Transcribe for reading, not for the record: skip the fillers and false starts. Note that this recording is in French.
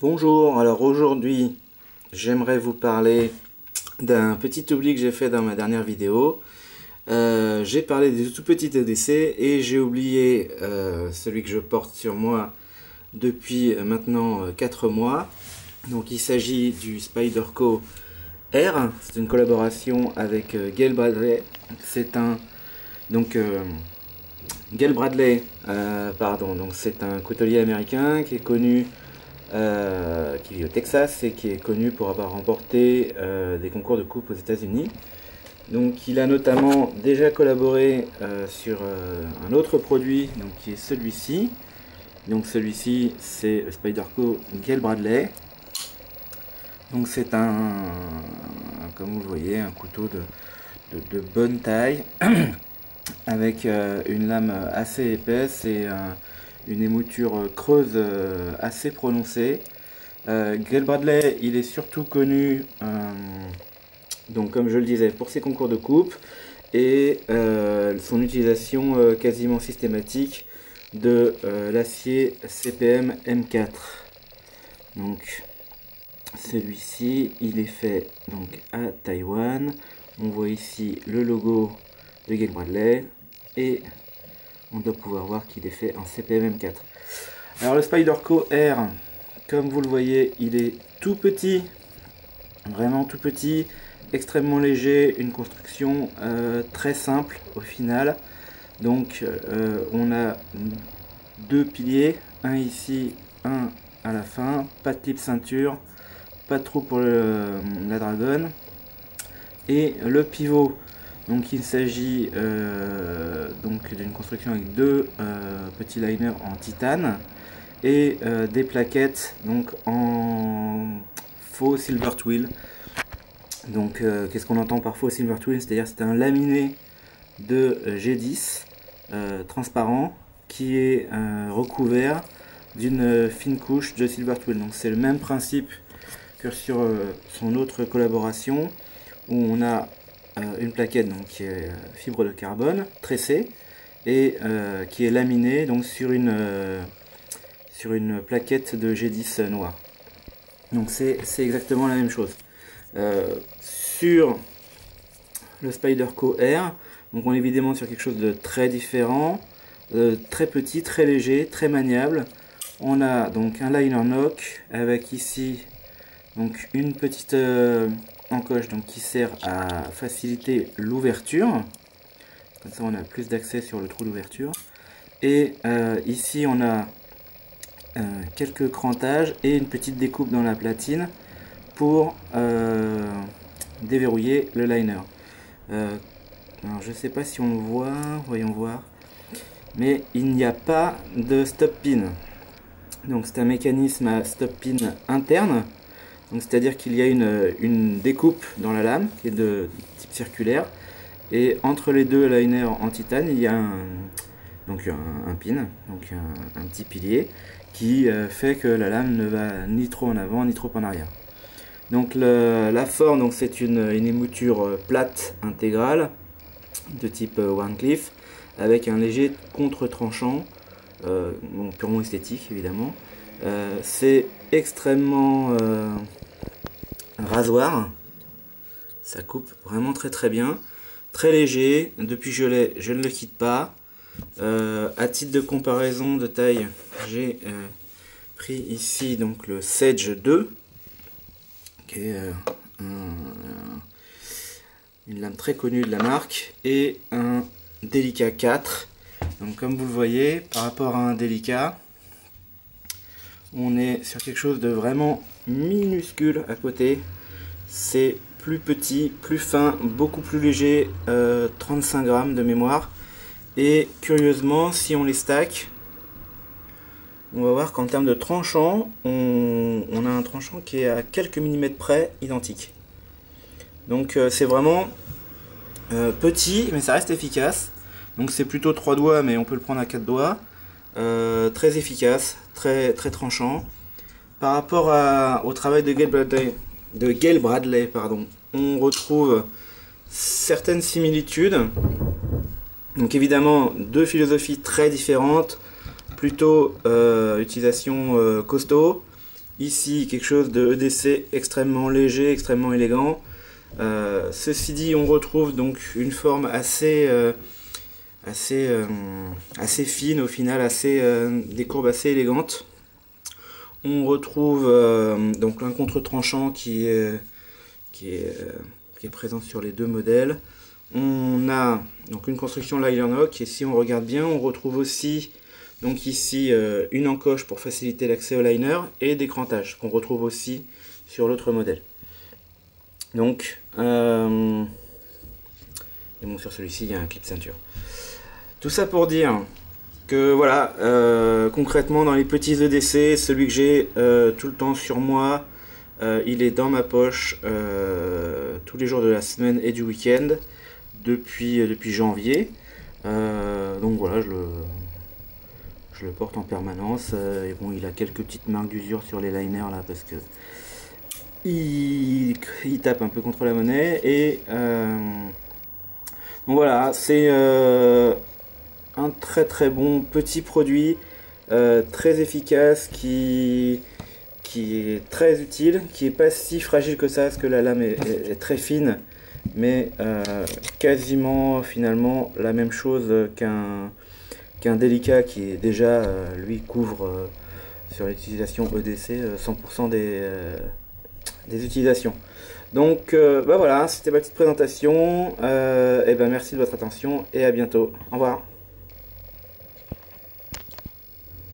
Bonjour, alors aujourd'hui j'aimerais vous parler d'un petit oubli que j'ai fait dans ma dernière vidéo. J'ai parlé des tout petits EDC et j'ai oublié celui que je porte sur moi depuis maintenant 4 mois. Donc il s'agit du Spyderco R, c'est une collaboration avec Gail Bradley. C'est un Gail Bradley, donc c'est un coutelier américain qui est connu, qui vit au Texas et qui est connu pour avoir remporté des concours de coupe aux États-Unis. Donc il a notamment déjà collaboré sur un autre produit, donc qui est celui-ci. Donc celui-ci c'est le Spyderco Gail Bradley. Donc c'est comme vous le voyez, un couteau de bonne taille avec une lame assez épaisse et une émouture creuse assez prononcée. Gail Bradley, il est surtout connu, donc comme je le disais, pour ses concours de coupe et son utilisation quasiment systématique de l'acier CPM M4. Donc celui-ci, il est fait donc à Taïwan. On voit ici le logo de Gail Bradley et on doit pouvoir voir qu'il est fait en CPM M4. Alors le Spyderco R, comme vous le voyez, il est tout petit, vraiment tout petit, extrêmement léger, une construction très simple au final. Donc on a deux piliers, un ici, un à la fin, pas de clip ceinture, pas de trou pour la dragonne, et le pivot. Donc il s'agit donc d'une construction avec deux petits liners en titane et des plaquettes donc en faux silver twill. Donc qu'est-ce qu'on entend par faux silver twill? C'est-à-dire c'est un laminé de G10 transparent qui est recouvert d'une fine couche de silver twill. Donc c'est le même principe que sur son autre collaboration où on a une plaquette donc, qui est fibre de carbone tressée et qui est laminée donc, sur une plaquette de G10 noir. Donc c'est exactement la même chose. Sur le Spyderco R, donc on est évidemment sur quelque chose de très différent, très petit, très léger, très maniable. On a donc un liner knock avec ici donc une petite encoche donc, qui sert à faciliter l'ouverture. Comme ça on a plus d'accès sur le trou d'ouverture. Et ici on a quelques crantages et une petite découpe dans la platine pour déverrouiller le liner. Alors je ne sais pas si on le voit, voyons voir. Mais il n'y a pas de stop pin. Donc c'est un mécanisme à stop pin interne. C'est-à-dire qu'il y a une découpe dans la lame qui est de type circulaire. Et entre les deux liners en titane, il y a un pin, donc un petit pilier qui fait que la lame ne va ni trop en avant ni trop en arrière. Donc la forme, c'est une émouture plate intégrale de type Wharncliffe avec un léger contre-tranchant, purement esthétique évidemment. C'est extrêmement rasoir, ça coupe vraiment très bien, très léger. Depuis que je ne le quitte pas. À titre de comparaison de taille, j'ai pris ici donc le Sage 2 qui est une lame très connue de la marque, et un Delica 4. Donc comme vous le voyez, par rapport à un Delica, on est sur quelque chose de vraiment minuscule à côté. C'est plus petit, plus fin, beaucoup plus léger, 35 grammes de mémoire. Et curieusement, si on les stack, on va voir qu'en termes de tranchant, on a un tranchant qui est à quelques millimètres près identique. Donc c'est vraiment petit, mais ça reste efficace. Donc c'est plutôt 3 doigts, mais on peut le prendre à 4 doigts. Très efficace, très tranchant. Par rapport au travail de Gail Bradley, on retrouve certaines similitudes. Donc évidemment, deux philosophies très différentes, plutôt utilisation costaud, Ici, quelque chose de EDC extrêmement léger, extrêmement élégant. Ceci dit, on retrouve donc une forme assez fine au final, des courbes assez élégantes. On retrouve donc un contre-tranchant qui est présent sur les deux modèles. On a donc une construction liner lock, et si on regarde bien, on retrouve aussi donc ici une encoche pour faciliter l'accès au liner et des crantages qu'on retrouve aussi sur l'autre modèle. Donc, et bon, sur celui-ci, il y a un clip ceinture. Tout ça pour dire que voilà, concrètement dans les petits EDC, celui que j'ai tout le temps sur moi, il est dans ma poche tous les jours de la semaine et du week-end depuis janvier. Donc voilà, je le porte en permanence. Et bon, il a quelques petites marques d'usure sur les liners là parce que il tape un peu contre la monnaie. Et donc voilà, c'est un très très bon petit produit, très efficace, qui est très utile, qui est pas si fragile que ça, parce que la lame est très fine, mais quasiment finalement la même chose qu'un délicat qui est déjà, lui, couvre sur l'utilisation EDC 100% des utilisations. Donc bah voilà, c'était ma petite présentation. Et ben merci de votre attention et à bientôt. Au revoir.